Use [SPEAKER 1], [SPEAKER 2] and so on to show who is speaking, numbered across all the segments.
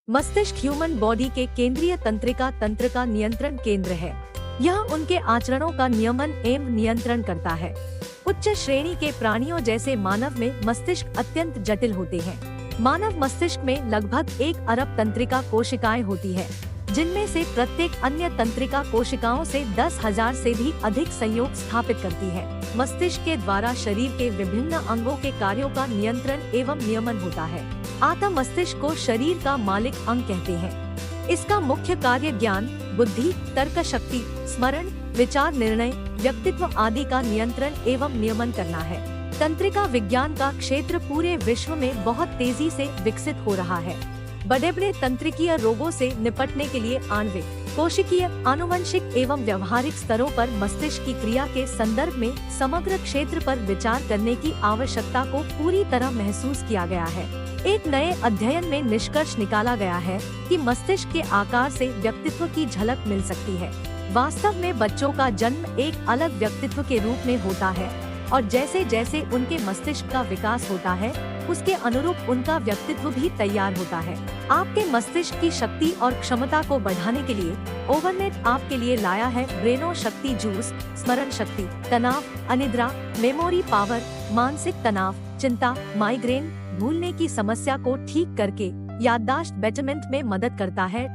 [SPEAKER 1] मस्तिष्क human body के केंद्रीय तंत्रिका तंत्र का नियंत्रण केंद्र है। यह उनके आचरणों का नियमन एवं नियंत्रण करता है। उच्च श्रेणी के प्राणियों जैसे मानव में मस्तिष्क अत्यंत जटिल होते हैं। मानव मस्तिष्क में लगभग 1 अरब तंत्रिका कोशिकाएं होती है, जिनमें से प्रत्येक अन्य तंत्रिका कोशिकाओं से 10,000 से भी अधिक संयोग स्थापित करती है। मस्तिष्क के द्वारा शरीर के विभिन्न अंगों के कार्यों का नियंत्रण एवं नियमन होता है। आत्म मस्तिष्क को शरीर का मालिक अंग कहते हैं। इसका मुख्य कार्य ज्ञान, बुद्धि, तर्क शक्ति, स्मरण, विचार, निर्णय, व्यक्तित्व आदि का नियंत्रण एवं नियमन करना है। तंत्रिका विज्ञान का क्षेत्र पूरे विश्व में बहुत तेजी से विकसित हो रहा है। बड़े-बड़े तंत्रिकीय रोगों से निपटने के लिए आणविक, कोशिकीय, आनुवंशिक एवं व्यवहारिक स्तरों पर मस्तिष्क की क्रिया के संदर्भ में समग्र क्षेत्र पर विचार करने की आवश्यकता को पूरी तरह महसूस किया गया है। एक नए अध्ययन में निष्कर्ष निकाला गया है कि मस्तिष्क के आकार से व्यक्तित्व की झलक मिल सकती है। वास्तव में बच्चों का जन्म एक अलग व्यक्तित्व के रूप में होता है और जैसे जैसे उनके मस्तिष्क का विकास होता है, उसके अनुरूप उनका व्यक्तित्व भी तैयार होता है। आपके मस्तिष्क की शक्ति और क्षमता को बढ़ाने के लिए ओवरनेट आपके लिए लाया है ब्रेनो शक्ति जूस। स्मरण शक्ति, तनाव, अनिद्रा, मेमोरी पावर, मानसिक तनाव, चिंता, माइग्रेन, भूलने की समस्या को ठीक करके याददाश्त बेटरमेंट में मदद करता है।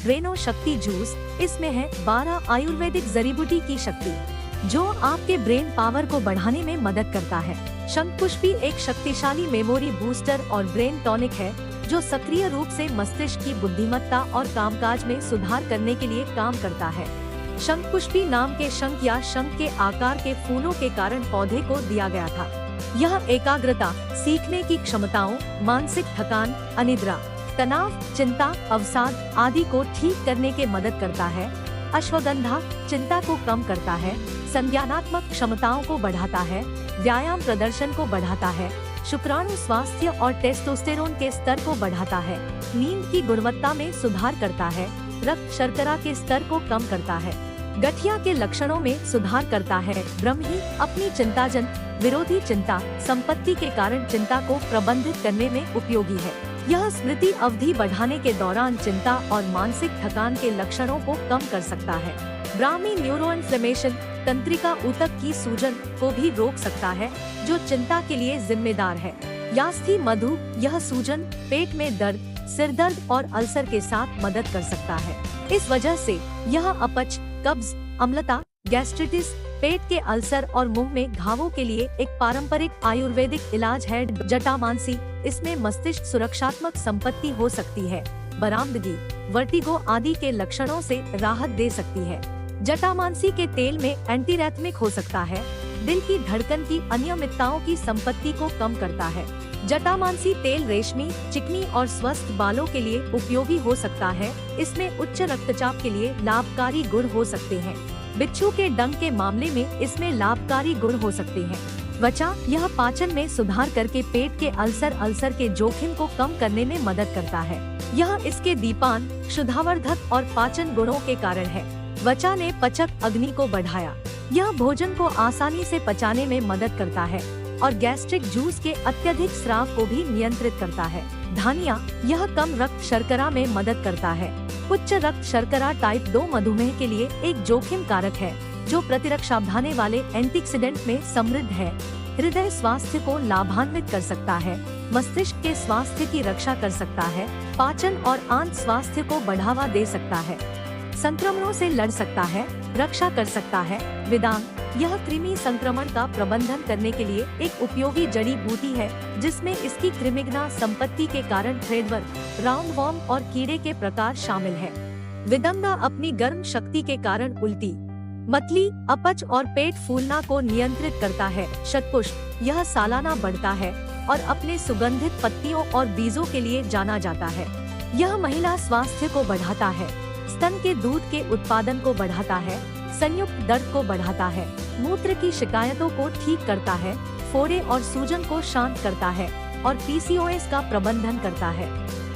[SPEAKER 1] ब्रेनो शक्ति जूस, इसमें है 12 आयुर्वेदिक जड़ी बूटी की शक्ति, जो आपके ब्रेन पावर को बढ़ाने में मदद करता है। शंखपुष्पी एक शक्तिशाली मेमोरी बूस्टर और ब्रेन टॉनिक है, जो सक्रिय रूप से मस्तिष्क की बुद्धिमत्ता और कामकाज में सुधार करने के लिए काम करता है। शंखपुष्पी नाम के शंख या शंख के आकार के फूलों के कारण पौधे को दिया गया था। यह एकाग्रता, सीखने की क्षमताओं, मानसिक थकान, अनिद्रा, तनाव, चिंता, अवसाद आदि को ठीक करने के मदद करता है। अश्वगंधा चिंता को कम करता है, संज्ञानात्मक क्षमताओं को बढ़ाता है, व्यायाम प्रदर्शन को बढ़ाता है, शुक्राणु स्वास्थ्य और टेस्टोस्टेरोन के स्तर को बढ़ाता है, नींद की गुणवत्ता में सुधार करता है, रक्त शर्करा के स्तर को कम करता है, गठिया के लक्षणों में सुधार करता है। ब्रह्मी अपनी चिंताजन विरोधी चिंता, संपत्ति के कारण चिंता को प्रबंधित करने में उपयोगी है। यह स्मृति अवधि बढ़ाने के दौरान चिंता और मानसिक थकान के लक्षणों को कम कर सकता है। ब्राह्मी न्यूरोइन्फ्लेमेशन, तंत्रिका ऊतक की सूजन को भी रोक सकता है, जो चिंता के लिए जिम्मेदार है। यास्थी मधु, यह सूजन, पेट में दर्द, सिर दर्द और अल्सर के साथ मदद कर सकता है। इस वजह से यह अपच, कब्ज, अम्लता, गैस्ट्रिटिस, पेट के अल्सर और मुंह में घावों के लिए एक पारंपरिक आयुर्वेदिक इलाज है। जटामांसी, इसमें मस्तिष्क सुरक्षात्मक संपत्ति हो सकती है। बरामदगी, वर्टिगो आदि के लक्षणों से राहत दे सकती है। जटामांसी के तेल में एंटीरेथमिक हो सकता है, दिल की धड़कन की अनियमितताओं की संपत्ति को कम करता है। जटामांसी तेल रेशमी, चिकनी और स्वस्थ बालों के लिए उपयोगी हो सकता है। इसमें उच्च रक्तचाप के लिए लाभकारी गुण हो सकते हैं। बिच्छू के डंक के मामले में इसमें लाभकारी गुण हो सकते हैं। त्वचा, यह पाचन में सुधार करके पेट के अल्सर के जोखिम को कम करने में मदद करता है। यह इसके दीपान, शुद्धावर्धक और पाचन गुणों के कारण है। त्वचा ने पचक अग्नि को बढ़ाया। यह भोजन को आसानी से पचाने में मदद करता है और गैस्ट्रिक जूस के अत्यधिक स्राव को भी नियंत्रित करता है। धनिया, यह कम रक्त शर्करा में मदद करता है। उच्च रक्त शर्करा टाइप 2 मधुमेह के लिए एक जोखिम कारक है, जो प्रतिरक्षा बढ़ाने वाले एंटीऑक्सीडेंट में समृद्ध है। हृदय स्वास्थ्य को लाभान्वित कर सकता है, मस्तिष्क के स्वास्थ्य की रक्षा कर सकता है, पाचन और आंत स्वास्थ्य को बढ़ावा दे सकता है, संक्रमणों से लड़ सकता है, रक्षा कर सकता है। विदांग, यह कृमि संक्रमण का प्रबंधन करने के लिए एक उपयोगी जड़ी बूटी है, जिसमें इसकी कृमिघ्ना संपत्ति के कारण थ्रेडवर्म, राउंडवॉर्म और कीड़े के प्रकार शामिल है। विदंगा अपनी गर्म शक्ति के कारण उल्टी, मतली, अपच और पेट फूलना को नियंत्रित करता है। शतपुष्प, यह सालाना बढ़ता है और अपने सुगंधित पत्तियों और बीजों के लिए जाना जाता है। यह महिला स्वास्थ्य को बढ़ाता है, स्तन के दूध के उत्पादन को बढ़ाता है, संयुक्त दर्द को बढ़ाता है, मूत्र की शिकायतों को ठीक करता है, फोड़े और सूजन को शांत करता है और पीसीओएस का प्रबंधन करता है।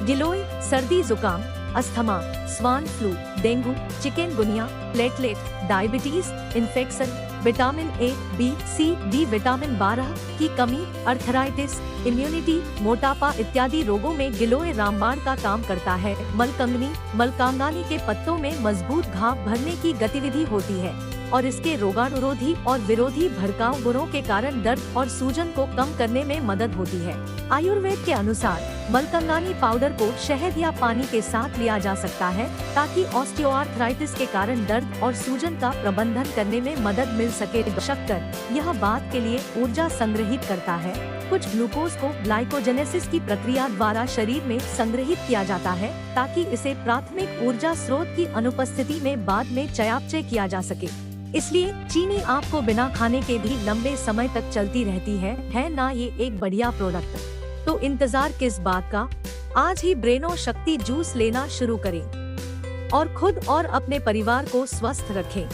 [SPEAKER 1] गिलोय, सर्दी जुकाम, asthma, swine flu, dengue, chikungunya, platelet, diabetes, infection, vitamin A, B, C, D, vitamin 12 की कमी, अर्थराइटिस, इम्यूनिटी, मोटापा इत्यादि रोगों में गिलोय रामबाण का काम करता है। मलकंगनी, मलकांगानी के पत्तों में मजबूत घाव भरने की गतिविधि होती है और इसके रोगाणुरोधी और विरोधी भड़काऊ गुणों के कारण दर्द और सूजन को कम करने में मदद होती है। आयुर्वेद के अनुसार मलकंगानी पाउडर को शहद या पानी के साथ लिया जा सकता है ताकि ऑस्टियोआर्थराइटिस के कारण दर्द और सूजन का प्रबंधन करने में मदद मिल सके। शक्कर यह बात के लिए ऊर्जा संग्रहित करता है। कुछ ग्लूकोज को ग्लाइकोजेनेसिस की प्रक्रिया द्वारा शरीर में संग्रहित किया जाता है ताकि इसे प्राथमिक ऊर्जा स्रोत की अनुपस्थिति में बाद में चयापचय किया जा सके। इसलिए चीनी आपको बिना खाने के भी लंबे समय तक चलती रहती है ना ये एक बढ़िया प्रोडक्ट। तो इंतजार किस बात का, आज ही ब्रेनो शक्ति जूस लेना शुरू करें और खुद और अपने परिवार को स्वस्थ रखें।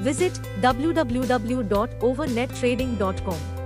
[SPEAKER 1] Visit www.overnettrading.com